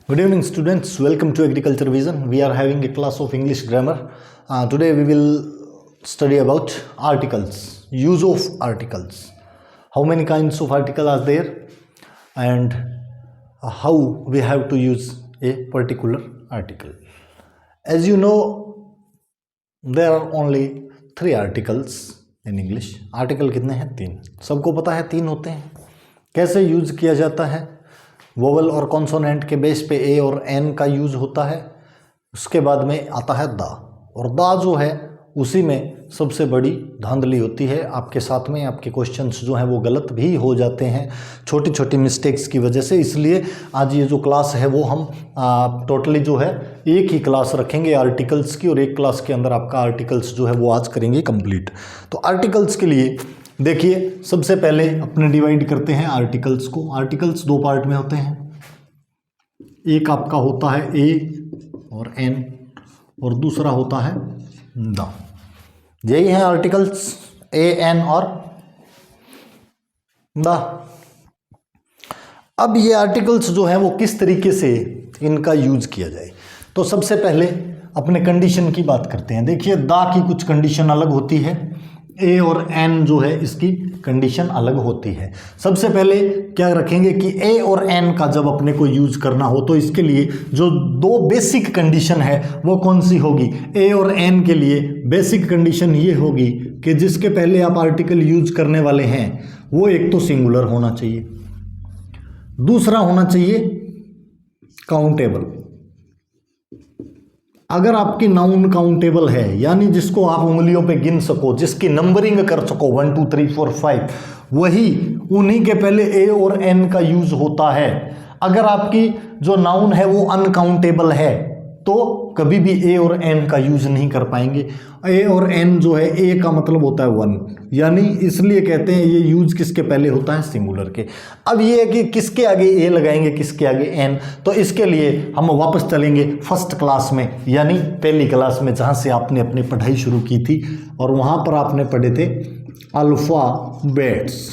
Good evening, students. Welcome to Agriculture Vision. We are having a class of English grammar. Today we will study about articles, use of articles. How many kinds of articles are there, and how we have to use a particular article. As you know, there are only 3 articles in English. Article कितने हैं? 3. सबको पता है 3 होते हैं. कैसे use किया जाता है? वोवल और कॉन्सोनेंट के बेस पे ए और एन का यूज होता है. उसके बाद में आता है दा, और दा जो है उसी में सबसे बड़ी धांधली होती है. आपके साथ में आपके क्वेश्चंस जो हैं वो गलत भी हो जाते हैं छोटी छोटी मिस्टेक्स की वजह से. इसलिए आज ये जो क्लास है वो हम टोटली जो है एक ही क्लास रखेंगे आर्टिकल्स की, और एक क्लास के अंदर आपका आर्टिकल्स जो है वो आज करेंगे कंप्लीट. तो आर्टिकल्स के लिए देखिए, सबसे पहले अपने डिवाइड करते हैं आर्टिकल्स को. आर्टिकल्स 2 पार्ट में होते हैं. एक आपका होता है ए और एन, और दूसरा होता है द. यही है आर्टिकल्स, ए एन और द. अब ये आर्टिकल्स जो हैं वो किस तरीके से इनका यूज किया जाए, तो सबसे पहले अपने कंडीशन की बात करते हैं. देखिए, द की कुछ कंडीशन अलग होती है, ए और एन जो है इसकी कंडीशन अलग होती है. सबसे पहले क्या रखेंगे कि ए और एन का जब अपने को यूज करना हो तो इसके लिए जो 2 बेसिक कंडीशन है वो कौन सी होगी. ए और एन के लिए बेसिक कंडीशन ये होगी कि जिसके पहले आप आर्टिकल यूज करने वाले हैं वो एक तो सिंगुलर होना चाहिए, दूसरा होना चाहिए काउंटेबल. अगर आपकी नाउन काउंटेबल है, यानी जिसको आप उंगलियों पे गिन सको, जिसकी नंबरिंग कर सको 1 2 3 4 5, वही उन्हीं के पहले ए और एन का यूज होता है. अगर आपकी जो नाउन है वो अनकाउंटेबल है तो कभी भी ए और एन का यूज नहीं कर पाएंगे. ए और एन जो है, ए का मतलब होता है 1, यानी इसलिए कहते हैं ये यूज किसके पहले होता है, सिंगुलर के. अब ये है कि किसके आगे ए लगाएंगे, किसके आगे एन. तो इसके लिए हम वापस चलेंगे फर्स्ट क्लास में, यानी पहली क्लास में, जहाँ से आपने अपनी पढ़ाई शुरू की थी, और वहाँ पर आपने पढ़े थे अल्फ़ाबेट्स.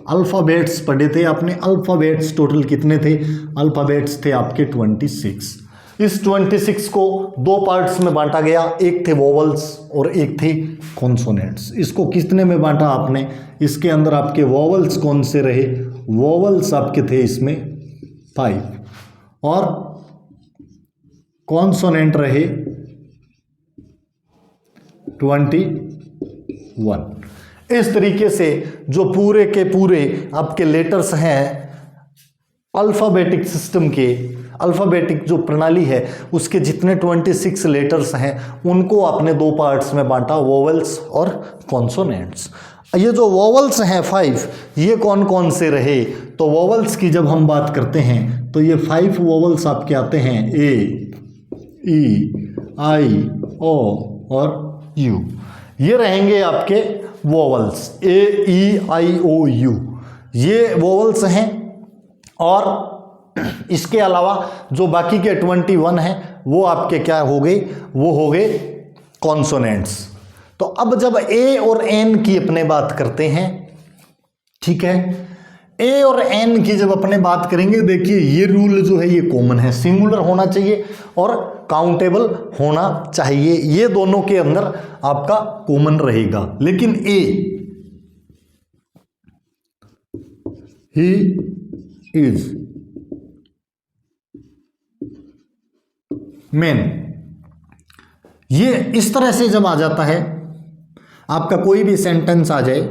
अल्फ़ाबेट्स पढ़े थे आपने. अल्फ़ाबेट्स टोटल कितने थे? अल्फ़ाबेट्स थे आपके 26. इस 26 को 2 पार्ट्स में बांटा गया. एक थे वोवल्स और एक थे कॉन्सोनेंट्स. इसको कितने में बांटा आपने? इसके अंदर आपके वोवल्स कौन से रहे? वोवल्स आपके थे इसमें 5, और कॉन्सोनेंट रहे 21. इस तरीके से जो पूरे के पूरे आपके लेटर्स हैं अल्फ़ाबेटिक सिस्टम के, अल्फ़ाबेटिक जो प्रणाली है उसके जितने 26 लेटर्स हैं उनको आपने 2 पार्ट्स में बांटा, वोवल्स और कॉन्सोनेंट्स. ये जो वोवल्स हैं 5, ये कौन कौन से रहे? तो वोवल्स की जब हम बात करते हैं तो ये 5 वोवल्स आपके आते हैं, ए, ई, आई, ओ और यू. ये रहेंगे आपके vowels, A, E, I, O, U. ये वोवल्स हैं. और इसके अलावा जो बाकी के 21 हैं वो आपके क्या हो गए? वो हो गए कॉन्सोनेंट्स. तो अब जब ए और एन की अपने बात करते हैं, ठीक है, ए और एन की जब अपने बात करेंगे, देखिए ये रूल जो है ये कॉमन है, सिंगुलर होना चाहिए और काउंटेबल होना चाहिए. ये दोनों के अंदर आपका कॉमन रहेगा. लेकिन ए, ही इज मैन, ये इस तरह से जब आ जाता है, आपका कोई भी सेंटेंस आ जाए,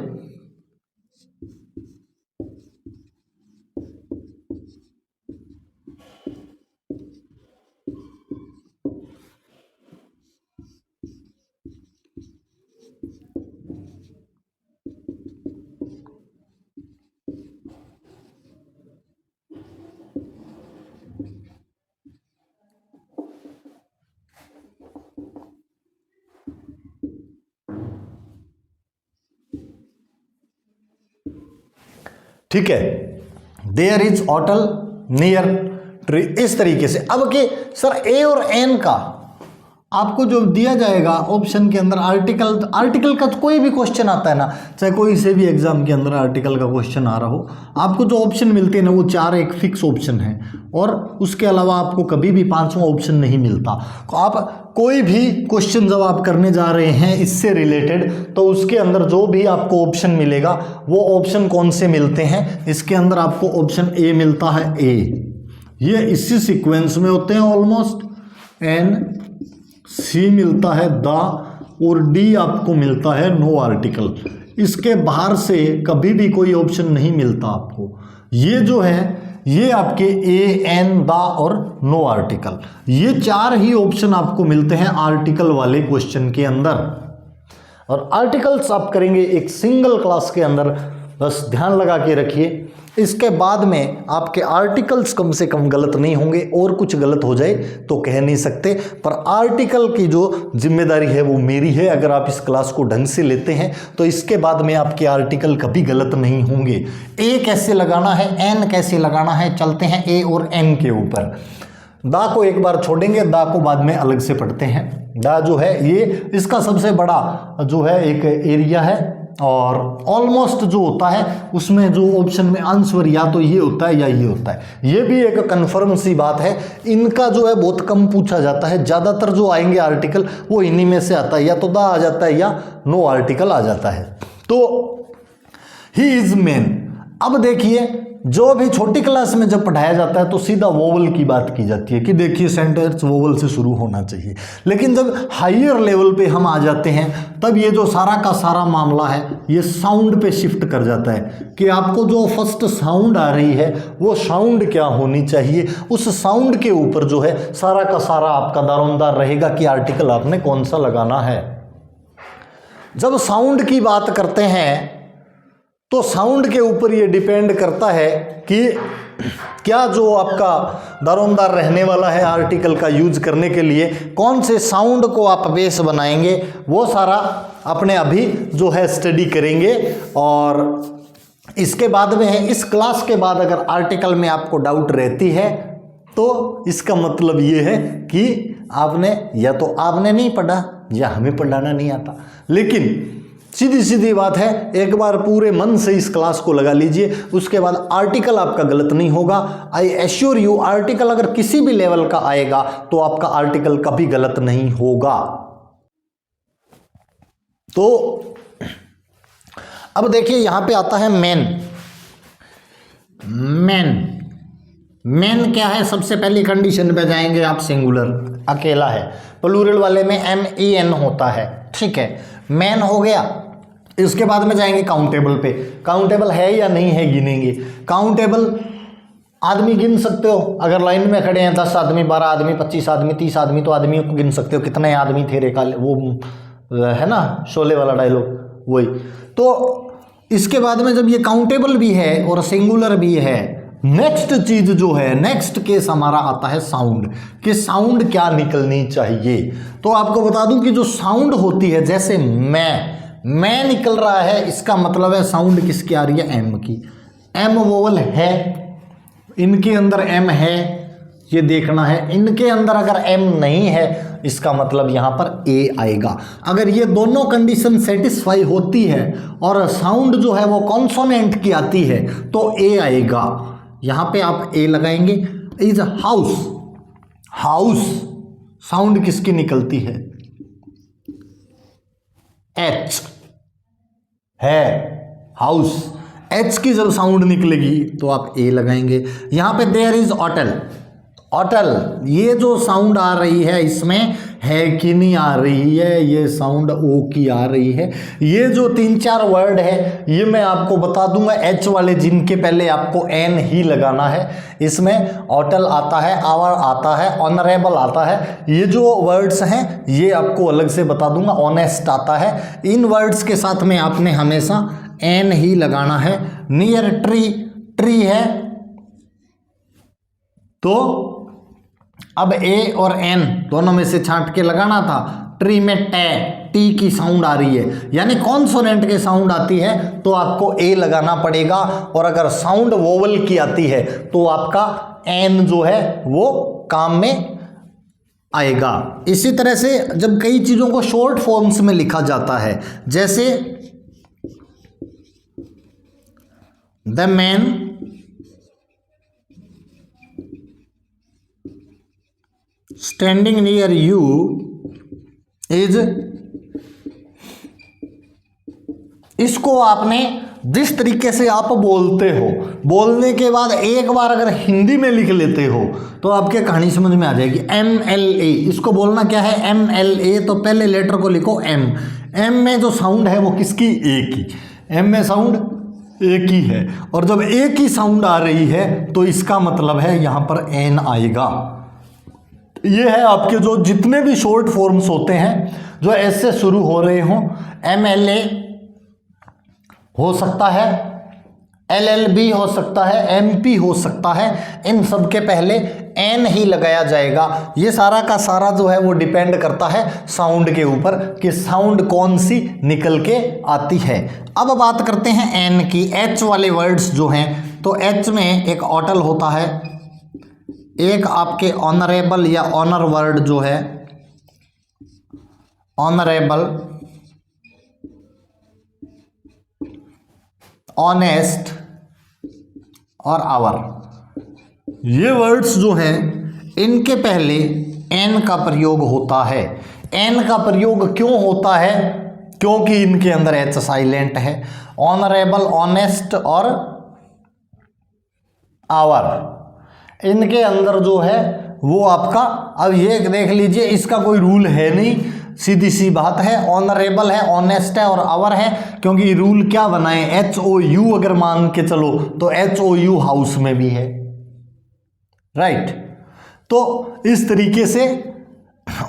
ठीक है, there is hotel near tree, इस तरीके से. अब कि सर ए और एन का आपको जो दिया जाएगा ऑप्शन के अंदर आर्टिकल का तो कोई भी क्वेश्चन आता है ना, चाहे कोई से भी एग्जाम के अंदर आर्टिकल का क्वेश्चन आ रहा हो, आपको जो ऑप्शन मिलते हैं ना वो 4 एक फिक्स ऑप्शन है और उसके अलावा आपको कभी भी 5वां ऑप्शन नहीं मिलता। तो आप कोई भी क्वेश्चन जब आप करने जा रहे हैं इससे रिलेटेड, तो उसके अंदर जो भी आपको ऑप्शन मिलेगा वो ऑप्शन कौन से मिलते हैं, इसके अंदर आपको ऑप्शन ए मिलता है ए, ये इसी सीक्वेंस में होते हैं ऑलमोस्ट, एन, सी मिलता है द और डी आपको मिलता है नो आर्टिकल। इसके बाहर से कभी भी कोई ऑप्शन नहीं मिलता आपको। ये जो है ये आपके ए, एन, द और नो आर्टिकल, ये 4 ही ऑप्शन आपको मिलते हैं आर्टिकल वाले क्वेश्चन के अंदर। और आर्टिकल्स आप करेंगे एक सिंगल क्लास के अंदर, बस ध्यान लगा के रखिए। इसके बाद में आपके आर्टिकल्स कम से कम गलत नहीं होंगे, और कुछ गलत हो जाए तो कह नहीं सकते, पर आर्टिकल की जो जिम्मेदारी है वो मेरी है। अगर आप इस क्लास को ढंग से लेते हैं तो इसके बाद में आपके आर्टिकल कभी गलत नहीं होंगे। ए कैसे लगाना है, एन कैसे लगाना है, चलते हैं ए और एन के ऊपर। दा को एक बार छोड़ेंगे, दा को बाद में अलग से पढ़ते हैं। दा जो है ये इसका सबसे बड़ा जो है एक एरिया है, और ऑलमोस्ट जो होता है उसमें जो ऑप्शन में आंसर या तो ये होता है या ये होता है। ये भी एक कंफर्म सी बात है, इनका जो है बहुत कम पूछा जाता है। ज़्यादातर जो आएंगे आर्टिकल वो इन्हीं में से आता है, या तो द आ जाता है या नो आर्टिकल आ जाता है। तो ही इज मैन। अब देखिए जो भी छोटी क्लास में जब पढ़ाया जाता है तो सीधा वोवल की बात की जाती है कि देखिए सेंटेंस वोवल से शुरू होना चाहिए, लेकिन जब हायर लेवल पे हम आ जाते हैं तब ये जो सारा का सारा मामला है ये साउंड पे शिफ्ट कर जाता है कि आपको जो फर्स्ट साउंड आ रही है वो साउंड क्या होनी चाहिए। उस साउंड के ऊपर जो है सारा का सारा आपका दारोमदार रहेगा कि आर्टिकल आपने कौन सा लगाना है। जब साउंड की बात करते हैं तो साउंड के ऊपर ये डिपेंड करता है कि क्या जो आपका दारोमदार रहने वाला है आर्टिकल का यूज करने के लिए, कौन से साउंड को आप बेस बनाएंगे, वो सारा अपने अभी जो है स्टडी करेंगे। और इसके बाद में है, इस क्लास के बाद अगर आर्टिकल में आपको डाउट रहती है तो इसका मतलब ये है कि आपने या तो आपने नहीं पढ़ा या हमें पढ़ाना नहीं आता। लेकिन सीधी सीधी बात है, एक बार पूरे मन से इस क्लास को लगा लीजिए, उसके बाद आर्टिकल आपका गलत नहीं होगा। आई एश्योर यू, आर्टिकल अगर किसी भी लेवल का आएगा तो आपका आर्टिकल कभी गलत नहीं होगा। तो अब देखिए यहां पे आता है मैन। मैन क्या है, सबसे पहली कंडीशन पे जाएंगे आप, सिंगुलर अकेला है। प्लूरल वाले में MEN होता है, ठीक है, मैन हो गया। इसके बाद में जाएंगे काउंटेबल पे, काउंटेबल है या नहीं है गिनेंगे। काउंटेबल आदमी गिन सकते हो, अगर लाइन में खड़े हैं 10 आदमी, 12 आदमी, 25 आदमी, 30 आदमी, तो आदमियों को गिन सकते हो कितने आदमी थे रे काले, वो है ना शोले वाला डायलॉग वही। तो इसके बाद में जब ये काउंटेबल भी है और सिंगुलर भी है, नेक्स्ट चीज जो है, नेक्स्ट केस हमारा आता है साउंड, कि साउंड क्या निकलनी चाहिए। तो आपको बता दूं कि जो साउंड होती है, जैसे मैं निकल रहा है, इसका मतलब है साउंड किसकी आ रही है, एम की। एम वोवल है, इनके अंदर एम है, ये देखना है। इनके अंदर अगर एम नहीं है इसका मतलब यहां पर ए आएगा। अगर ये दोनों कंडीशन सेटिस्फाई होती है और साउंड जो है वो कॉन्सोनेंट की आती है तो ए आएगा। यहां पे आप ए लगाएंगे। इज हाउस, हाउस साउंड किसकी निकलती है, एच है, हाउस, एच की जब साउंड निकलेगी तो आप ए लगाएंगे। यहां पे देयर इज होटल, होटल, ये जो साउंड आ रही है इसमें है कि नहीं आ रही है, ये साउंड ओ की आ रही है। ये जो 3-4 वर्ड है ये मैं आपको बता दूंगा, एच वाले जिनके पहले आपको एन ही लगाना है। इसमें होटल आता है, आवर आता है, ऑनरेबल आता है, ये जो वर्ड्स हैं ये आपको अलग से बता दूंगा। ऑनेस्ट आता है, इन वर्ड्स के साथ में आपने हमेशा एन ही लगाना है। नियर ट्री, ट्री है तो अब ए और एन दोनों में से छांट के लगाना था। ट्री में टी की साउंड आ रही है, यानी कॉन्सोनेंट के साउंड आती है तो आपको ए लगाना पड़ेगा, और अगर साउंड वोवल की आती है तो आपका एन जो है वो काम में आएगा। इसी तरह से जब कई चीजों को शॉर्ट फॉर्म्स में लिखा जाता है, जैसे the man standing near you is, इसको आपने जिस तरीके से आप बोलते हो, बोलने के बाद एक बार अगर हिंदी में लिख लेते हो तो आपके कहानी समझ में आ जाएगी। MLA, इसको बोलना क्या है, MLA, तो पहले लेटर को लिखो M में जो साउंड है वो किसकी, ए की, M में साउंड ए की है, और जब ए की साउंड आ रही है तो इसका मतलब है यहां पर N आएगा। ये है आपके जो जितने भी शॉर्ट फॉर्म्स होते हैं जो ऐसे शुरू हो रहे हों, MLA हो सकता है, LLB हो सकता है, MP हो सकता है, इन सब के पहले N ही लगाया जाएगा। ये सारा का सारा जो है वो डिपेंड करता है साउंड के ऊपर कि साउंड कौन सी निकल के आती है। अब बात करते हैं N की। H वाले वर्ड्स जो हैं, तो H में एक ऑटल होता है, एक आपके ऑनरेबल या ऑनर वर्ड जो है, ऑनरेबल, ऑनेस्ट और आवर, ये वर्ड्स जो हैं इनके पहले एन का प्रयोग होता है। एन का प्रयोग क्यों होता है, क्योंकि इनके अंदर एच साइलेंट है। ऑनरेबल, ऑनेस्ट और आवर, इनके अंदर जो है वो आपका, अब ये देख लीजिए, इसका कोई रूल है नहीं, सीधी सी बात है। ऑनरेबल है, ऑनेस्ट है और आवर है, क्योंकि रूल क्या बनाए, HOU अगर मान के चलो तो HOU हाउस में भी है, राइट। तो इस तरीके से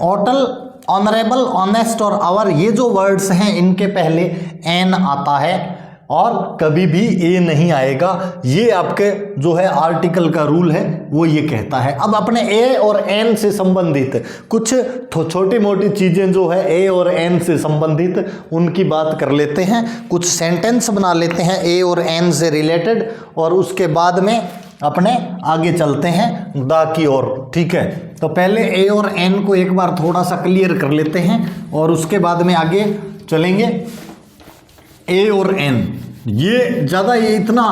ऑटल, ऑनरेबल, ऑनेस्ट और आवर, ये जो वर्ड्स हैं इनके पहले एन आता है और कभी भी ए नहीं आएगा। ये आपके जो है आर्टिकल का रूल है वो ये कहता है। अब अपने ए और एन से संबंधित कुछ छोटी मोटी चीजें जो है ए और एन से संबंधित उनकी बात कर लेते हैं, कुछ सेंटेंस बना लेते हैं ए और एन से रिलेटेड, और उसके बाद में अपने आगे चलते हैं द की ओर, ठीक है। तो पहले ए और एन को एक बार थोड़ा सा क्लियर कर लेते हैं और उसके बाद में आगे चलेंगे। ए और एन, ये ज़्यादा ये इतना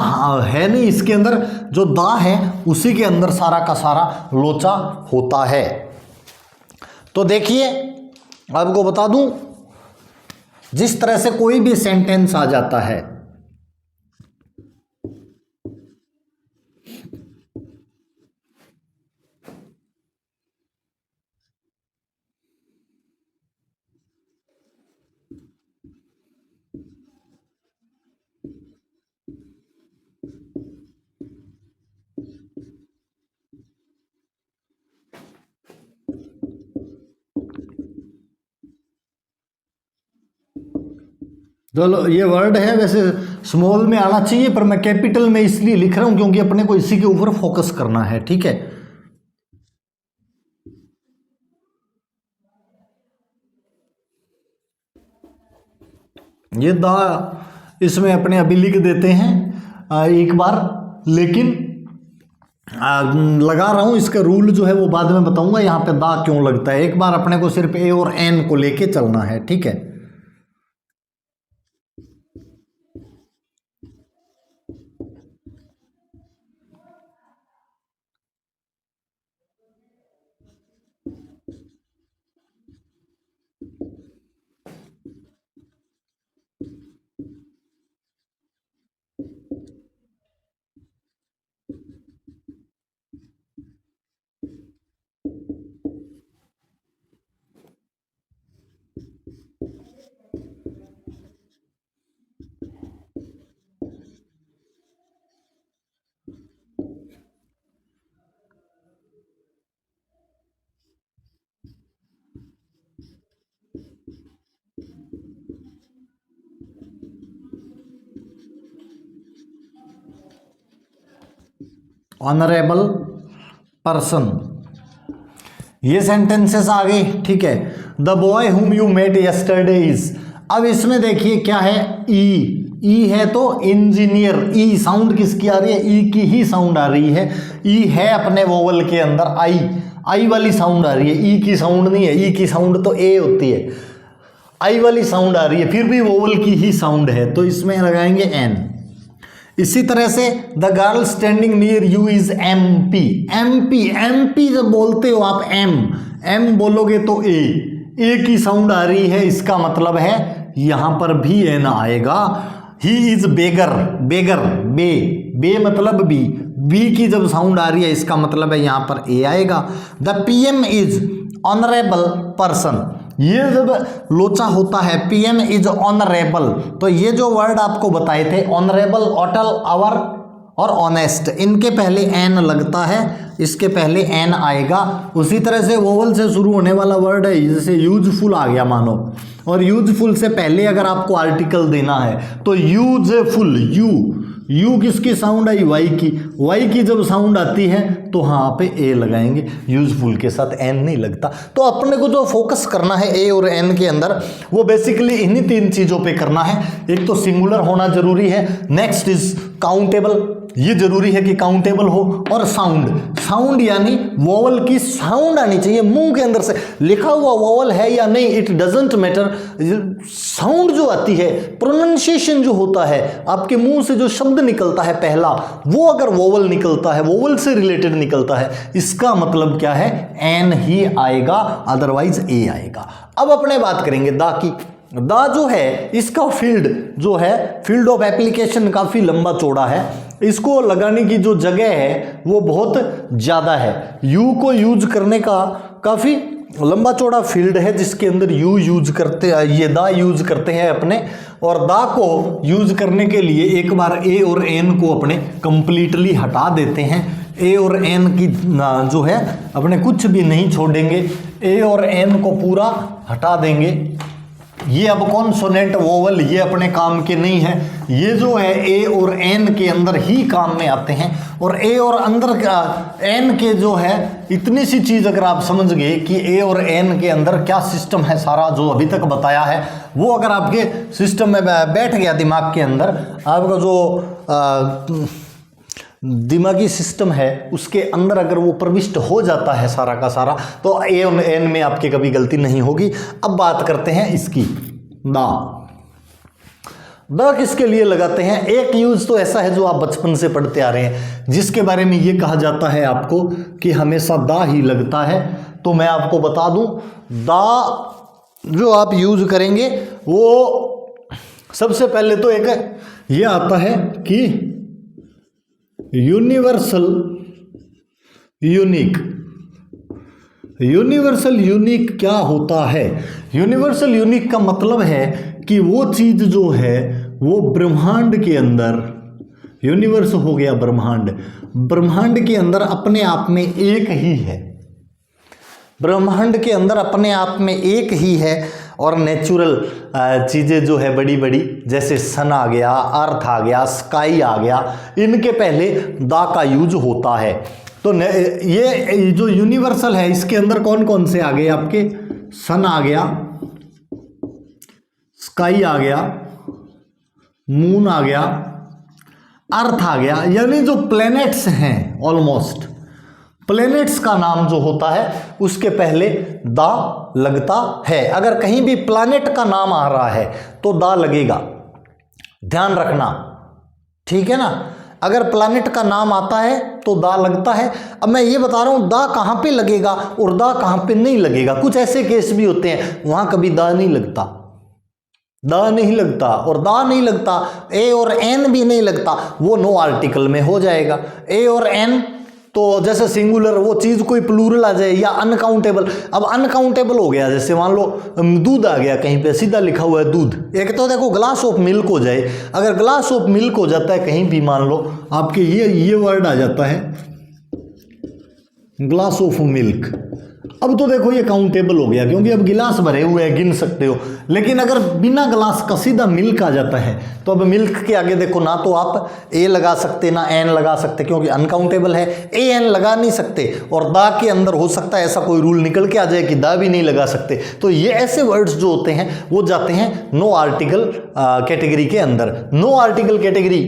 है नहीं, इसके अंदर जो दा है उसी के अंदर सारा का सारा लोचा होता है। तो देखिए, आपको बता दूं, जिस तरह से कोई भी सेंटेंस आ जाता है, चलो ये वर्ड है, वैसे स्मॉल में आना चाहिए पर मैं कैपिटल में इसलिए लिख रहा हूं क्योंकि अपने को इसी के ऊपर फोकस करना है, ठीक है। ये दा इसमें अपने अभी लिख देते हैं एक बार, लेकिन लगा रहा हूं, इसका रूल जो है वो बाद में बताऊंगा यहां पे दा क्यों लगता है। एक बार अपने को सिर्फ ए और एन को लेके चलना है, ठीक है। ऑनरेबल पर्सन, ये सेंटेंसेस आ गई, ठीक है। The boy whom you met yesterday is, अब इसमें देखिए क्या है, ई, ई है तो इंजीनियर, ई साउंड किसकी आ रही है, ई की ही साउंड आ रही है। ई है अपने वोवल के अंदर आई वाली साउंड आ रही है, ई की साउंड नहीं है, ई की साउंड तो ए होती है, आई वाली साउंड आ रही है, फिर भी वोवल की ही साउंड है, तो इसमें लगाएंगे एन। इसी तरह से the girl standing near you is MP, MP जब बोलते हो आप एम बोलोगे तो ए की साउंड आ रही है, इसका मतलब है यहां पर भी एन आएगा। ही इज बेगर, बे मतलब बी की जब साउंड आ रही है इसका मतलब है यहां पर ए आएगा। The PM is honourable person, ये जब लोचा होता है पीएम इज ऑनरेबल, तो ये जो वर्ड आपको बताए थे ऑनरेबल, ऑटल, आवर और ऑनेस्ट, इनके पहले एन लगता है, इसके पहले एन आएगा। उसी तरह से वोवल से शुरू होने वाला वर्ड है, जैसे यूजफुल आ गया मानो, और यूजफुल से पहले अगर आपको आर्टिकल देना है तो यूजफुल, यू किसकी साउंड आई, वाई की जब साउंड आती है तो हाँ पे ए लगाएंगे, यूजफुल के साथ एन नहीं लगता। तो अपने को जो फोकस करना है ए और एन के अंदर वो बेसिकली इन्हीं तीन चीजों पे करना है। एक तो सिंगुलर होना जरूरी है, नेक्स्ट इज काउंटेबल, ये जरूरी है कि काउंटेबल हो, और साउंड यानी वोवल की साउंड आनी चाहिए मुंह के अंदर से, लिखा हुआ वोवल है या नहीं इट डजंट मैटर, साउंड जो आती है, प्रोनाउंसिएशन जो होता है, आपके मुंह से जो शब्द निकलता है पहला, वो अगर वोवल निकलता है, वोवल से रिलेटेड निकलता है, इसका मतलब क्या है, एन ही आएगा, अदरवाइज ए आएगा। अब अपने बात करेंगे दा की। दा जो है इसका फील्ड ऑफ एप्लीकेशन काफी लंबा चौड़ा है, इसको लगाने की जो जगह है वो बहुत ज्यादा है। यू को यूज करने का काफी लंबा चौड़ा फील्ड है जिसके अंदर यू यूज करते हैं, ये दा यूज करते हैं अपने, और दा को यूज करने के लिए एक बार ए और एन को अपने कंप्लीटली हटा देते हैं। ए और एन की जो है अपने कुछ भी नहीं छोड़ेंगे, ए और एन को पूरा हटा देंगे। ये अब कॉन्सोनेंट वोवल ये अपने काम के नहीं है, ये जो है ए और एन के अंदर ही काम में आते हैं। और ए और अंदर एन के जो है इतनी सी चीज अगर आप समझ गए कि ए और एन के अंदर क्या सिस्टम है, सारा जो अभी तक बताया है वो अगर आपके सिस्टम में बैठ गया दिमाग के अंदर, आपका जो दिमागी सिस्टम है उसके अंदर अगर वो प्रविष्ट हो जाता है सारा का सारा, तो ए और एन में आपकी कभी गलती नहीं होगी। अब बात करते हैं इसकी दा किसके लिए लगाते हैं। एक यूज तो ऐसा है जो आप बचपन से पढ़ते आ रहे हैं, जिसके बारे में ये कहा जाता है आपको कि हमेशा दा ही लगता है। तो मैं आपको बता दूं, दा जो आप यूज करेंगे वो सबसे पहले तो एक ये आता है कि यूनिवर्सल यूनिक। यूनिवर्सल यूनिक क्या होता है? यूनिवर्सल यूनिक का मतलब है कि वो चीज जो है वो ब्रह्मांड के अंदर, यूनिवर्स हो गया ब्रह्मांड, ब्रह्मांड के अंदर अपने आप में एक ही है, ब्रह्मांड के अंदर अपने आप में एक ही है। और नेचुरल चीज़ें जो है बड़ी बड़ी, जैसे सन आ गया, अर्थ आ गया, स्काई आ गया, इनके पहले दा का यूज होता है। तो ये जो यूनिवर्सल है इसके अंदर कौन कौन से आ गए आपके, सन आ गया, स्काई आ गया, मून आ गया, अर्थ आ गया, यानी जो प्लैनेट्स हैं ऑलमोस्ट, प्लैनेट्स का नाम जो होता है उसके पहले दा लगता है। अगर कहीं भी प्लैनेट का नाम आ रहा है तो दा लगेगा, ध्यान रखना, ठीक है ना। अगर प्लैनेट का नाम आता है तो दा लगता है। अब मैं ये बता रहा हूं दा कहां पे लगेगा और दा कहां पे नहीं लगेगा। कुछ ऐसे केस भी होते हैं वहां कभी दा नहीं लगता, दा नहीं लगता, और दा नहीं लगता, ए और एन भी नहीं लगता, वो नो आर्टिकल में हो जाएगा। ए और एन तो जैसे सिंगुलर वो चीज कोई प्लूरल आ जाए, या अनकाउंटेबल। अब अनकाउंटेबल हो गया, जैसे मान लो दूध आ गया, कहीं पे सीधा लिखा हुआ है दूध। एक तो देखो ग्लास ऑफ मिल्क हो जाए, अगर ग्लास ऑफ मिल्क हो जाता है कहीं भी, मान लो आपके ये वर्ड आ जाता है ग्लास ऑफ मिल्क, अब तो देखो ये काउंटेबल हो गया, क्योंकि अब गिलास भरे हुए हैं, गिन सकते हो। लेकिन अगर बिना गिलास का सीधा मिल्क आ जाता है तो अब मिल्क के आगे देखो ना तो आप ए लगा सकते ना एन लगा सकते, क्योंकि अनकाउंटेबल है। ए एन लगा नहीं सकते, और दा के अंदर हो सकता है ऐसा कोई रूल निकल के आ जाए कि दा भी नहीं लगा सकते। तो ये ऐसे वर्ड्स जो होते हैं वो जाते हैं नो आर्टिकल कैटेगरी के अंदर। नो आर्टिकल कैटेगरी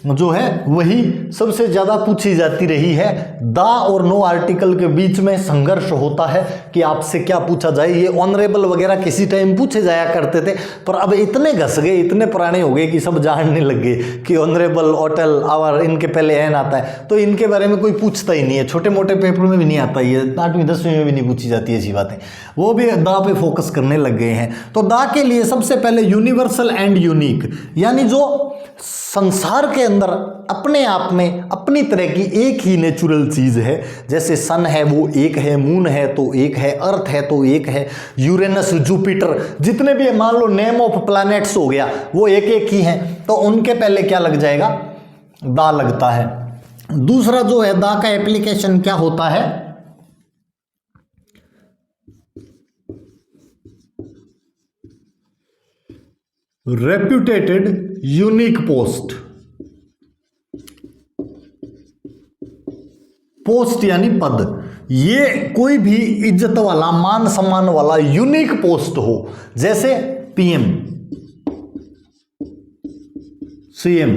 जो है वही सबसे ज्यादा पूछी जाती रही है। दा और नो आर्टिकल के बीच में संघर्ष होता है कि आपसे क्या पूछा जाए। ये ऑनरेबल वगैरह किसी टाइम पूछे जाया करते थे, पर अब इतने घस गए, इतने पुराने हो गए कि सब जानने लग गए कि ऑनरेबल, होटल, आवर, इनके पहले एन आता है, तो इनके बारे में कोई पूछता ही नहीं है। छोटे मोटे पेपर में भी नहीं आता, ये 8वीं 10वीं में भी नहीं पूछी जाती ऐसी बातें। वो भी दा पे फोकस करने लग गए हैं। तो दा के लिए सबसे पहले यूनिवर्सल एंड यूनिक, यानी जो संसार के अंदर अपने आप में अपनी तरह की एक ही नेचुरल चीज है। जैसे सन है वो एक है, मून है तो एक है, अर्थ है तो एक है, यूरेनस, जुपिटर, जितने भी मान लो नेम ऑफ प्लैनेट्स हो गया वो एक एक ही हैं, तो उनके पहले क्या लग जाएगा, दा लगता है। दूसरा जो है दा का एप्लीकेशन क्या होता है, रेप्यूटेटेड यूनिक पोस्ट। पोस्ट यानी पद, ये कोई भी इज्जत वाला, मान सम्मान वाला यूनिक पोस्ट हो, जैसे पीएम, सीएम।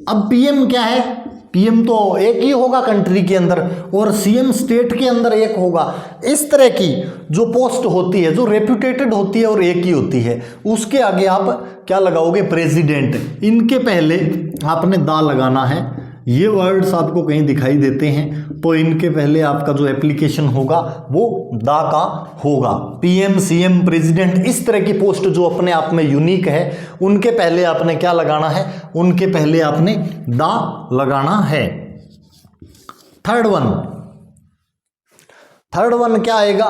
अब पीएम क्या है, पीएम तो एक ही होगा कंट्री के अंदर, और सीएम स्टेट के अंदर एक होगा। इस तरह की जो पोस्ट होती है, जो रेप्यूटेटेड होती है और एक ही होती है, उसके आगे आप क्या लगाओगे, प्रेसिडेंट। इनके पहले आपने दा लगाना है। ये वर्ड्स आपको कहीं दिखाई देते हैं तो इनके पहले आपका जो एप्लीकेशन होगा वो दा का होगा। पीएम, सीएम, प्रेसिडेंट, इस तरह की पोस्ट जो अपने आप में यूनिक है, उनके पहले आपने क्या लगाना है, उनके पहले आपने दा लगाना है। थर्ड वन क्या आएगा,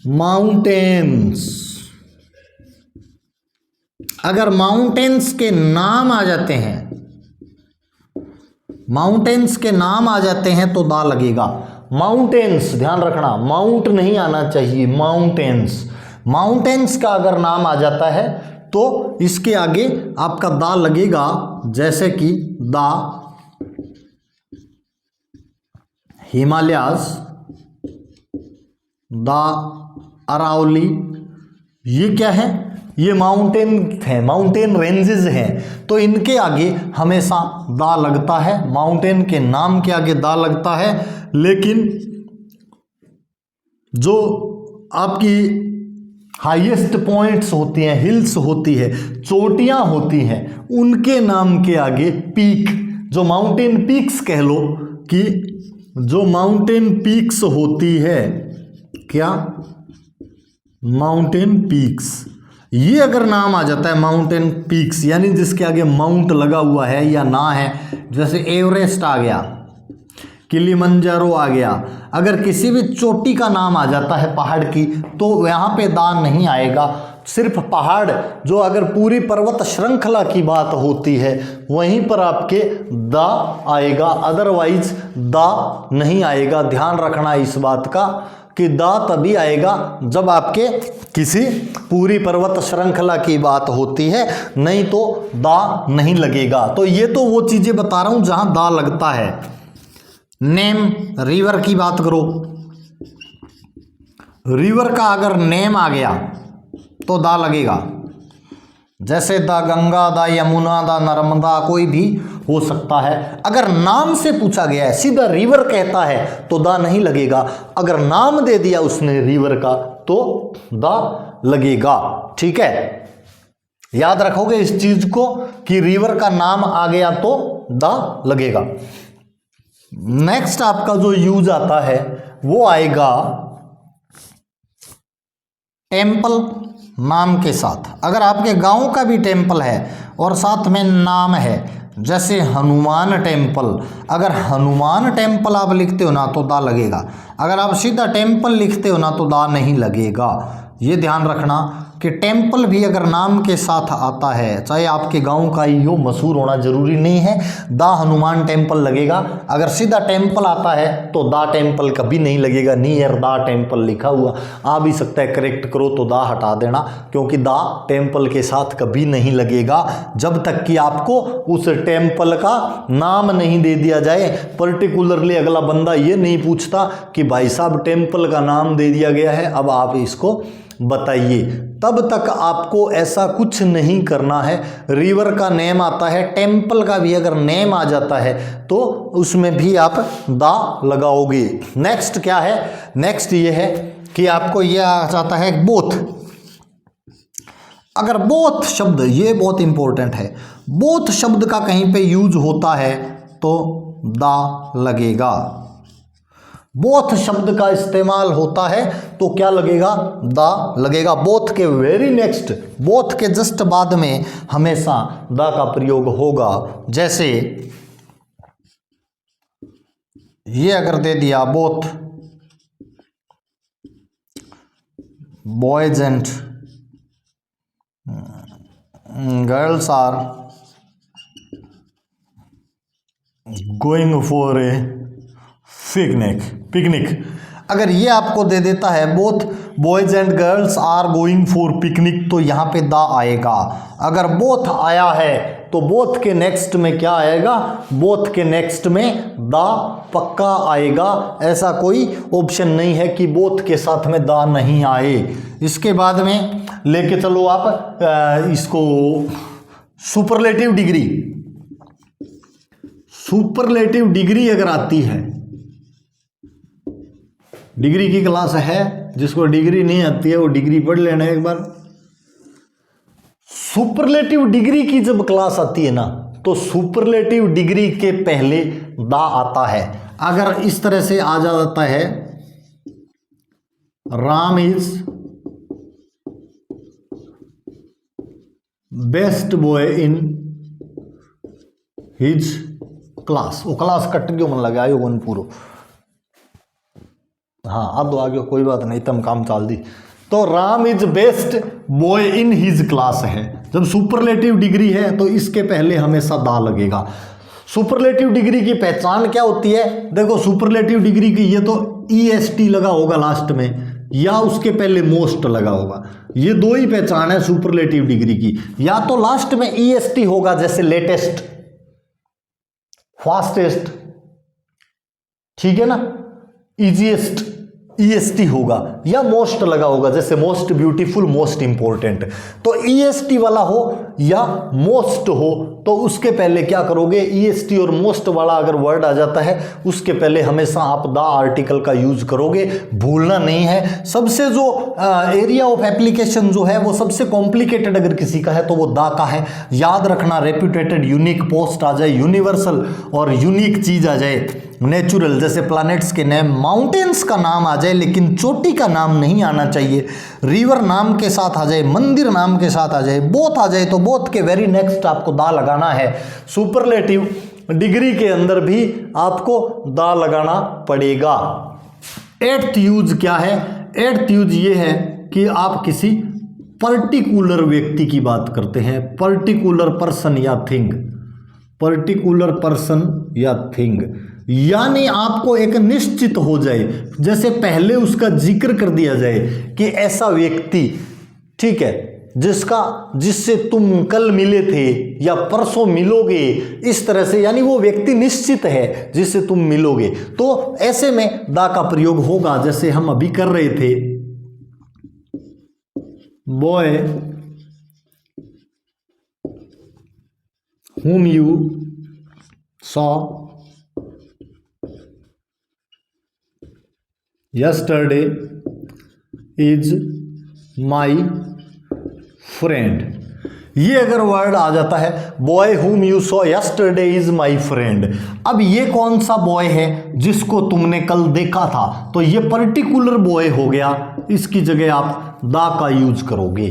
माउंटेन्स। अगर माउंटेन्स के नाम आ जाते हैं, माउंटेन्स के नाम आ जाते हैं तो दा लगेगा। माउंटेन्स, ध्यान रखना, माउंट नहीं आना चाहिए, माउंटेन्स। माउंटेन्स का अगर नाम आ जाता है तो इसके आगे आपका दा लगेगा, जैसे कि दा हिमालयास, दा अरावली। ये क्या है, ये माउंटेन है, माउंटेन रेंजेस हैं, तो इनके आगे हमेशा दा लगता है। माउंटेन के नाम के आगे दा लगता है। लेकिन जो आपकी हाईएस्ट पॉइंट्स होती हैं, हिल्स होती है, चोटियां होती हैं, उनके नाम के आगे पीक, जो माउंटेन पीक्स कह लो, कि जो माउंटेन पीक्स होती है, क्या, माउंटेन पीक्स, ये अगर नाम आ जाता है माउंटेन पीक्स, यानी जिसके आगे माउंट लगा हुआ है या ना है, जैसे एवरेस्ट आ गया, किलिमंजारो आ गया, अगर किसी भी चोटी का नाम आ जाता है पहाड़ की, तो यहाँ पे दा नहीं आएगा। सिर्फ पहाड़, जो अगर पूरी पर्वत श्रृंखला की बात होती है वहीं पर आपके दा आएगा, अदरवाइज दा नहीं आएगा। ध्यान रखना इस बात का कि दा तभी आएगा जब आपके किसी पूरी पर्वत श्रृंखला की बात होती है, नहीं तो दा नहीं लगेगा। तो ये तो वो चीजें बता रहा हूं जहां दा लगता है। नेम, रिवर की बात करो, रिवर का अगर नेम आ गया तो दा लगेगा, जैसे दा गंगा, दा यमुना, दा नर्मदा, कोई भी हो सकता है। अगर नाम से पूछा गया है, सीधा रिवर कहता है तो दा नहीं लगेगा। अगर नाम दे दिया उसने रिवर का तो दा लगेगा। ठीक है, याद रखोगे इस चीज को कि रिवर का नाम आ गया तो दा लगेगा। नेक्स्ट आपका जो यूज आता है वो आएगा टेम्पल नाम के साथ। अगर आपके गांव का भी टेम्पल है और साथ में नाम है, जैसे हनुमान टेम्पल, अगर हनुमान टेम्पल आप लिखते हो ना तो दा लगेगा। अगर आप सीधा टेम्पल लिखते हो ना तो दा नहीं लगेगा। ये ध्यान रखना कि टेम्पल भी अगर नाम के साथ आता है, चाहे आपके गांव का ही हो, मशहूर होना जरूरी नहीं है, दा हनुमान टेम्पल लगेगा। अगर सीधा टेम्पल आता है तो दा टेम्पल कभी नहीं लगेगा, नियर दा टेम्पल लिखा हुआ आ भी सकता है, करेक्ट करो तो दा हटा देना, क्योंकि दा टेम्पल के साथ कभी नहीं लगेगा जब तक कि आपको उस टेम्पल का नाम नहीं दे दिया जाए। पर्टिकुलरली अगला बंदा ये नहीं पूछता कि भाई साहब टेम्पल का नाम दे दिया गया है, अब आप इसको बताइए, तब तक आपको ऐसा कुछ नहीं करना है। रिवर का नेम आता है, टेम्पल का भी अगर नेम आ जाता है तो उसमें भी आप दा लगाओगे। नेक्स्ट क्या है, नेक्स्ट ये है कि आपको ये आ जाता है बोथ। अगर बोथ शब्द, ये बहुत इंपॉर्टेंट है, बोथ शब्द का कहीं पे यूज होता है तो दा लगेगा। बोथ शब्द का इस्तेमाल होता है तो क्या लगेगा, दा लगेगा। बोथ के वेरी नेक्स्ट, बोथ के जस्ट बाद में हमेशा दा का प्रयोग होगा। जैसे ये अगर दे दिया both boys and girls are going for a picnic, अगर ये आपको दे देता है both boys and girls are going for picnic, तो यहाँ पे दा आएगा। अगर बोथ आया है तो बोथ के नेक्स्ट में क्या आएगा, बोथ के नेक्स्ट में दा पक्का आएगा। ऐसा कोई ऑप्शन नहीं है कि बोथ के साथ में दा नहीं आए। इसके बाद में लेके चलो आप इसको सुपरलेटिव डिग्री। सुपरलेटिव डिग्री अगर आती है, डिग्री की क्लास है, जिसको डिग्री नहीं आती है वो डिग्री पढ़ लेना एक बार। सुपरलेटिव डिग्री की जब क्लास आती है ना, तो सुपरलेटिव डिग्री के पहले दा आता है। अगर इस तरह से आ जाता है, Ram is best boy in his class, वो क्लास कट गयो मन लगे आयो वन पूरो, हाँ आधो आ गयो, कोई बात नहीं, तम काम चाल दी। तो Ram is best boy in his class है। जब सुपरलेटिव डिग्री है तो इसके पहले हमेशा दा लगेगा। सुपरलेटिव डिग्री की पहचान क्या होती है, देखो सुपरलेटिव डिग्री की ये तो EST लगा होगा लास्ट में, या उसके पहले मोस्ट लगा होगा। ये दो ही पहचान है सुपरलेटिव डिग्री की, या तो लास्ट में EST होगा जैसे लेटेस्ट, फास्टेस्ट, ठीक है ना, इजीएस्ट EST होगा, या मोस्ट लगा होगा जैसे मोस्ट ब्यूटीफुल, मोस्ट इंपॉर्टेंट। तो EST वाला हो या मोस्ट हो तो उसके पहले क्या करोगे, EST और मोस्ट वाला अगर वर्ड आ जाता है उसके पहले हमेशा आप द आर्टिकल का यूज करोगे, भूलना नहीं है। सबसे जो एरिया ऑफ एप्लीकेशन जो है वो सबसे कॉम्प्लिकेटेड अगर किसी का है तो वो दा का है। याद रखना, रेप्यूटेटेड, यूनिक, पोस्ट आ जाए, यूनिवर्सल और यूनिक चीज आ जाए, नेचुरल जैसे प्लैनेट्स के नेम, माउंटेन्स का नाम आ जाए लेकिन चोटी का नाम नहीं आना चाहिए, रिवर नाम के साथ आ जाए, मंदिर नाम के साथ आ जाए, बोथ आ जाए तो बोथ के वेरी नेक्स्ट आपको दा लगाना है। सुपरलेटिव डिग्री के अंदर भी आपको दा लगाना पड़ेगा। एट्थ यूज क्या है, एट्थ यूज ये है कि आप किसी पर्टिकुलर व्यक्ति की बात करते हैं, पर्टिकुलर पर्सन या थिंग, पर्टिकुलर पर्सन या थिंग, यानी आपको एक निश्चित हो जाए, जैसे पहले उसका जिक्र कर दिया जाए कि ऐसा व्यक्ति, ठीक है, जिससे तुम कल मिले थे या परसों मिलोगे, इस तरह से, यानी वो व्यक्ति निश्चित है जिससे तुम मिलोगे, तो ऐसे में दा का प्रयोग होगा। जैसे हम अभी कर रहे थे, boy whom you saw yesterday is my friend। ये अगर वर्ड आ जाता है, boy whom you saw yesterday is my friend, अब ये कौन सा बॉय है जिसको तुमने कल देखा था, तो ये पर्टिकुलर बॉय हो गया, इसकी जगह आप दा का यूज करोगे।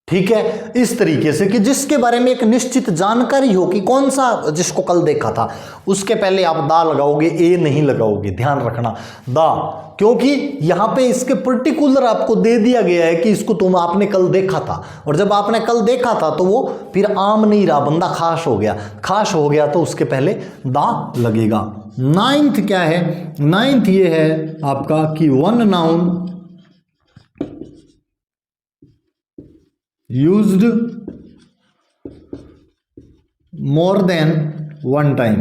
ठीक है, इस तरीके से कि जिसके बारे में एक निश्चित जानकारी हो कि कौन सा, जिसको कल देखा था, उसके पहले आप दा लगाओगे, ए नहीं लगाओगे, ध्यान रखना दा, क्योंकि यहां पे इसके पर्टिकुलर आपको दे दिया गया है कि इसको तुम आपने कल देखा था, और जब आपने कल देखा था तो वो फिर आम नहीं रहा, बंदा खास हो गया, खास हो गया तो उसके पहले दा लगेगा। नाइन्थ क्या है, नाइन्थ ये है आपका कि one noun used more than one time,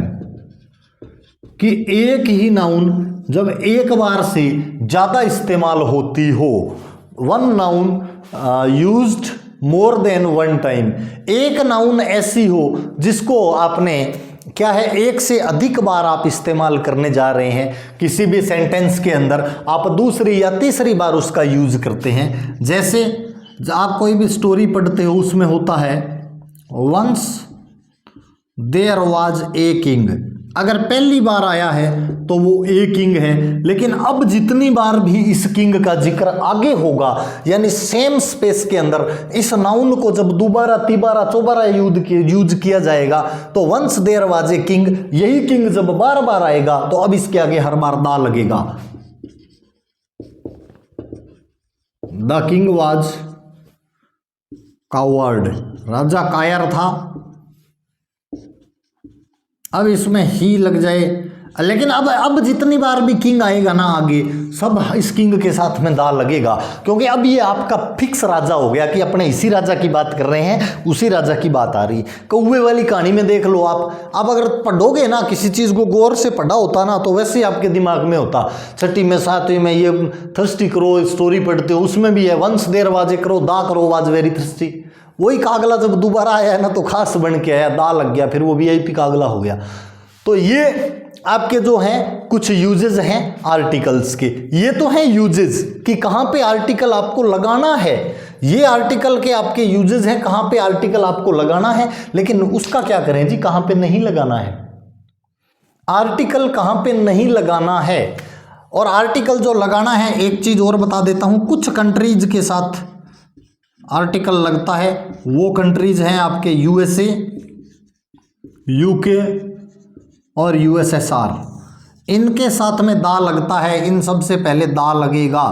कि एक ही नाउन जब एक बार से ज्यादा इस्तेमाल होती हो, one noun used more than one time, एक नाउन ऐसी हो जिसको आपने क्या है एक से अधिक बार आप इस्तेमाल करने जा रहे हैं, किसी भी सेंटेंस के अंदर आप दूसरी या तीसरी बार उसका यूज करते हैं। जैसे आप कोई भी स्टोरी पढ़ते हो, उसमें होता है once there was a king, अगर पहली बार आया है तो वो ए किंग है, लेकिन अब जितनी बार भी इस किंग का जिक्र आगे होगा, यानी सेम स्पेस के अंदर इस नाउन को जब दोबारा तिबारा चौबारा यूज किया जाएगा तो once there was a king, यही किंग जब बार बार आएगा तो अब इसके आगे हर बार दा लगेगा। द किंग वाज कावर्ड, राजा कायर था, अब इसमें ही लग जाए, लेकिन अब जितनी बार भी किंग आएगा ना आगे, सब इस किंग के साथ में दा लगेगा, क्योंकि अब ये आपका फिक्स राजा हो गया कि अपने इसी राजा की बात कर रहे हैं, उसी राजा की बात आ रही। कौवे वाली कहानी में देख लो आप अगर पढ़ोगे ना, किसी चीज़ को गौर से पढ़ा होता ना तो वैसे ही आपके दिमाग में होता। छठी में सातवीं में ये थर्स्टी करो स्टोरी पढ़ते हो, उसमें भी है वंस देयर वाज ए करो दा करो वाज वेरी थर्स्टी, वही कागला जब दोबारा आया है ना तो खास बन के आया, दा लग गया, फिर वो VIP कागला हो गया। तो ये आपके जो हैं कुछ यूजेस हैं आर्टिकल्स के, ये तो हैं यूजेस कि कहाँ पे आर्टिकल आपको लगाना है, ये आर्टिकल के आपके यूजेस हैं, कहाँ पे आर्टिकल आपको लगाना है, लेकिन उसका क्या करें जी, कहाँ पे नहीं लगाना है, आर्टिकल कहाँ पे नहीं लगाना है। और आर्टिकल जो लगाना है, एक चीज और बता देता हूं, कुछ कंट्रीज के साथ आर्टिकल लगता है, वो कंट्रीज हैं आपके USA, UK और USSR, इनके साथ में दा लगता है, इन सबसे पहले दा लगेगा,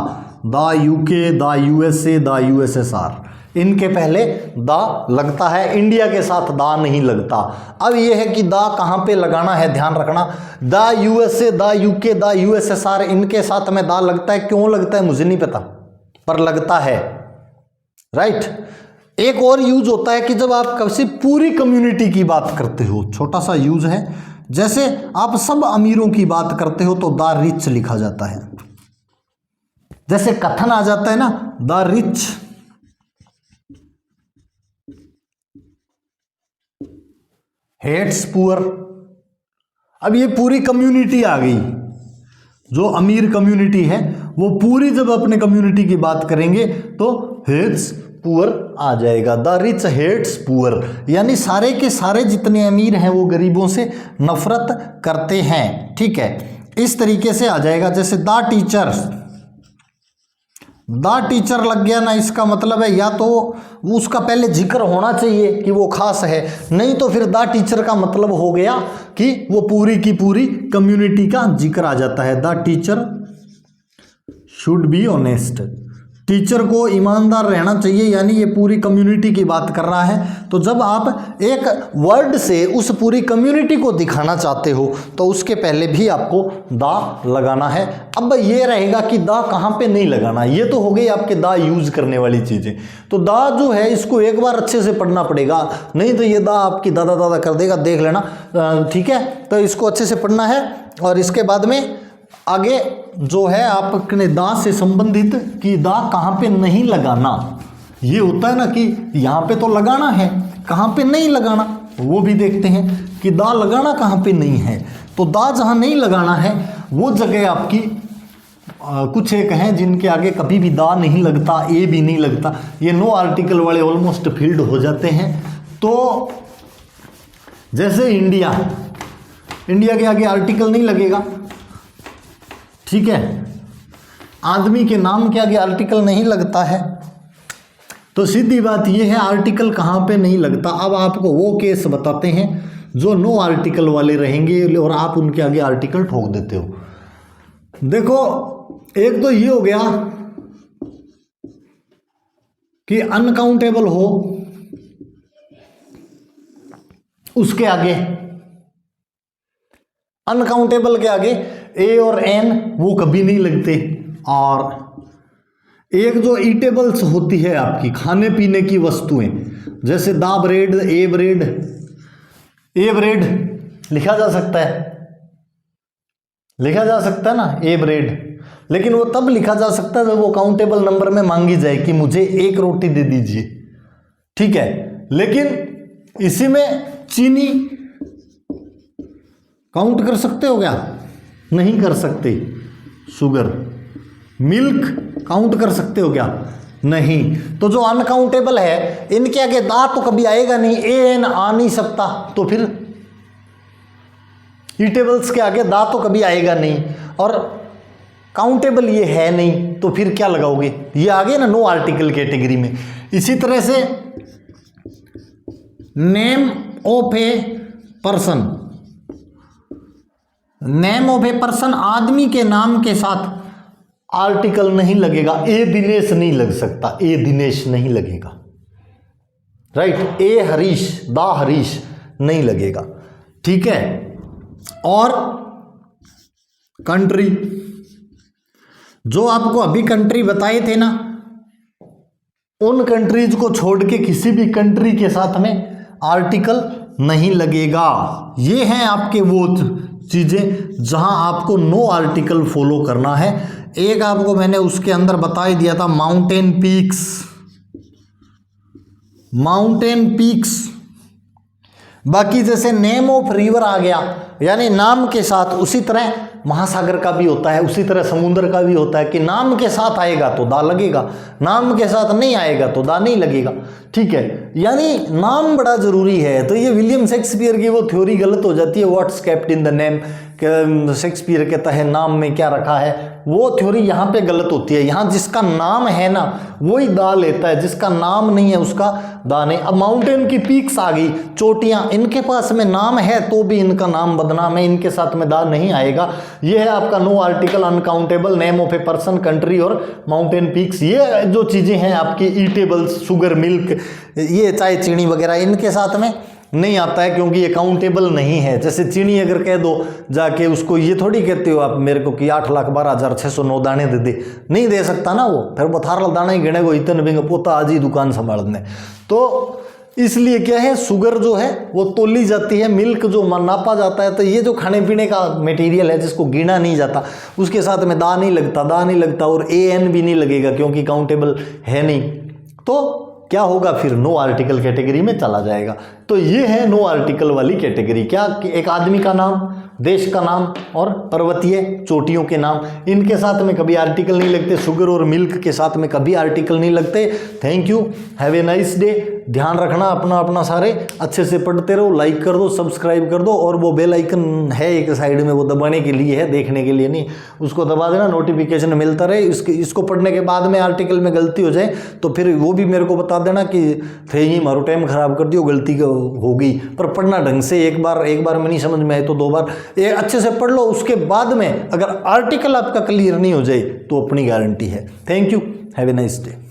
दा UK, दा USA, दा USSR, इनके पहले दा लगता है, इंडिया के साथ दा नहीं लगता। अब यह है कि दा कहाँ पे लगाना है, ध्यान रखना, दा USA, दा UK, दा USSR, इनके साथ में दा लगता है, क्यों लगता है मुझे नहीं पता, पर लगता है, राइट। एक और यूज होता है कि जब आप किसी पूरी कम्युनिटी की बात करते हो, छोटा सा यूज है, जैसे आप सब अमीरों की बात करते हो तो द रिच लिखा जाता है, जैसे कथन आ जाता है ना, द रिच हेट्स पुअर। अब ये पूरी कम्युनिटी आ गई, जो अमीर कम्युनिटी है वो पूरी जब अपने कम्युनिटी की बात करेंगे तो हेट्स पुअर आ जाएगा, द रिच हेट्स पुअर, यानी सारे के सारे जितने अमीर हैं वो गरीबों से नफरत करते हैं, ठीक है, इस तरीके से आ जाएगा। जैसे द टीचर, द टीचर लग गया ना, इसका मतलब है या तो उसका पहले जिक्र होना चाहिए कि वो खास है, नहीं तो फिर द टीचर का मतलब हो गया कि वो पूरी की पूरी कम्युनिटी का जिक्र आ जाता है। The teacher should be honest, teacher को ईमानदार रहना चाहिए, यानी ये पूरी कम्युनिटी की बात कर रहा है। तो जब आप एक वर्ड से उस पूरी कम्युनिटी को दिखाना चाहते हो तो उसके पहले भी आपको दा लगाना है। अब ये रहेगा कि दा कहाँ पे नहीं लगाना, ये तो हो गई आपके दा यूज करने वाली चीज़ें। तो दा जो है इसको एक बार अच्छे से पढ़ना पड़ेगा, नहीं तो ये दा आपकी दादा दादा कर देगा, देख लेना, ठीक है। तो इसको अच्छे से पढ़ना है और इसके बाद में आगे जो है आपने दा से संबंधित कि दा कहाँ पे नहीं लगाना, ये होता है ना कि यहाँ पे तो लगाना है, कहाँ पे नहीं लगाना वो भी देखते हैं कि दा लगाना कहाँ पे नहीं है। तो दा जहाँ नहीं लगाना है वो जगह आपकी कुछ एक हैं जिनके आगे कभी भी दा नहीं लगता, ए भी नहीं लगता, ये नो आर्टिकल वाले ऑलमोस्ट फील्ड हो जाते हैं। तो जैसे इंडिया, इंडिया के आगे आर्टिकल नहीं लगेगा, ठीक है, आदमी के नाम के आगे आर्टिकल नहीं लगता है, तो सीधी बात यह है आर्टिकल कहाँ पे नहीं लगता। अब आपको वो केस बताते हैं जो नो आर्टिकल वाले रहेंगे और आप उनके आगे आर्टिकल ठोक देते हो। देखो, एक तो ये हो गया कि अनकाउंटेबल हो, उसके आगे अनकाउंटेबल के आगे ए और एन वो कभी नहीं लगते। और एक जो ईटेबल्स होती है आपकी खाने पीने की वस्तुएं, जैसे दा ब्रेड, ए ब्रेड लिखा जा सकता है, लिखा जा सकता है ना ए ब्रेड, लेकिन वो तब लिखा जा सकता है जब वो काउंटेबल नंबर में मांगी जाए कि मुझे एक रोटी दे दीजिए, ठीक है। लेकिन इसी में चीनी काउंट कर सकते हो क्या? नहीं कर सकते। शुगर, मिल्क काउंट कर सकते हो क्या? नहीं। तो जो अनकाउंटेबल है इनके आगे दा तो कभी आएगा नहीं, ए एन आ नहीं सकता, तो फिर ईटेबल्स के आगे दा तो कभी आएगा नहीं, और काउंटेबल ये है नहीं, तो फिर क्या लगाओगे? ये आ गए ना नो आर्टिकल कैटेगरी में। इसी तरह से name of a person, name of a person आदमी के नाम के साथ आर्टिकल नहीं लगेगा। ए दिनेश नहीं लग सकता, ए दिनेश नहीं लगेगा, राइट। ए हरीश, दा हरीश नहीं लगेगा, ठीक है। और कंट्री, जो आपको अभी कंट्री बताए थे ना, उन कंट्रीज को छोड़ के किसी भी कंट्री के साथ में आर्टिकल नहीं लगेगा। ये हैं आपके वो चीजें जहां आपको नो आर्टिकल फॉलो करना है। एक आपको मैंने उसके अंदर बता ही दिया था, माउंटेन पीक्स, माउंटेन पीक्स। बाकी जैसे नेम ऑफ रिवर आ गया, यानी नाम के साथ, उसी तरह महासागर का भी होता है, उसी तरह समुद्र का भी होता है कि नाम के साथ आएगा तो दा लगेगा, नाम के साथ नहीं आएगा तो दा नहीं लगेगा, ठीक है। यानी नाम बड़ा जरूरी है। तो ये विलियम शेक्सपियर की वो थ्योरी गलत हो जाती है, what's kept in the name, Shakespeare कहता है नाम में क्या रखा है, वो थ्योरी यहाँ पे गलत होती है। यहाँ जिसका नाम है ना वही दा लेता है, जिसका नाम नहीं है उसका दा नहीं। अब माउंटेन की पीक्स आ गई, चोटियाँ, इनके पास में नाम है तो भी इनका नाम बदनाम है, इनके साथ में दा नहीं आएगा। ये है आपका no article uncountable, name of a person, country और माउंटेन पीक्स। ये जो चीज़ें हैं आपकी ईटेबल्स, शुगर, मिल्क, ये चाय चीनी वगैरह, इनके साथ में नहीं आता है क्योंकि ये काउंटेबल नहीं है। जैसे चीनी अगर कह दो जाके उसको, ये थोड़ी कहते हो आप मेरे को कि 8,12,609 दाने दे दे, नहीं दे सकता ना वो, फिर वो थारा दाना ही गिने को इतने बिंग पोता आज ही दुकान संभालने। तो इसलिए क्या है, शुगर जो है वो तोली जाती है, मिल्क जो नापा जाता है। तो ये जो खाने पीने का मटेरियल है जिसको गिना नहीं जाता, उसके साथ में दा नहीं लगता, और ए एन भी नहीं लगेगा क्योंकि काउंटेबल है नहीं। तो क्या होगा फिर? नो आर्टिकल कैटेगरी में चला जाएगा। तो ये है नो आर्टिकल वाली कैटेगरी। क्या? एक आदमी का नाम, देश का नाम और पर्वतीय चोटियों के नाम, इनके साथ में कभी आर्टिकल नहीं लगते। शुगर और मिल्क के साथ में कभी आर्टिकल नहीं लगते। Thank you, have a nice day. ध्यान रखना अपना सारे, अच्छे से पढ़ते रहो, लाइक कर दो, सब्सक्राइब कर दो, और वो बेल आइकन है एक साइड में, वो दबाने के लिए है, देखने के लिए नहीं, उसको दबा देना, नोटिफिकेशन मिलता रहे। इसको पढ़ने के बाद में आर्टिकल में गलती हो जाए तो फिर वो भी मेरे को बता देना कि थे ही मारो टाइम खराब कर दियो, गलती हो गई। पर पढ़ना ढंग से, एक बार में नहीं समझ में आए तो 2 बार ये अच्छे से पढ़ लो। उसके बाद में अगर आर्टिकल आपका क्लियर नहीं हो जाए तो अपनी गारंटी है। Thank you, have a nice day.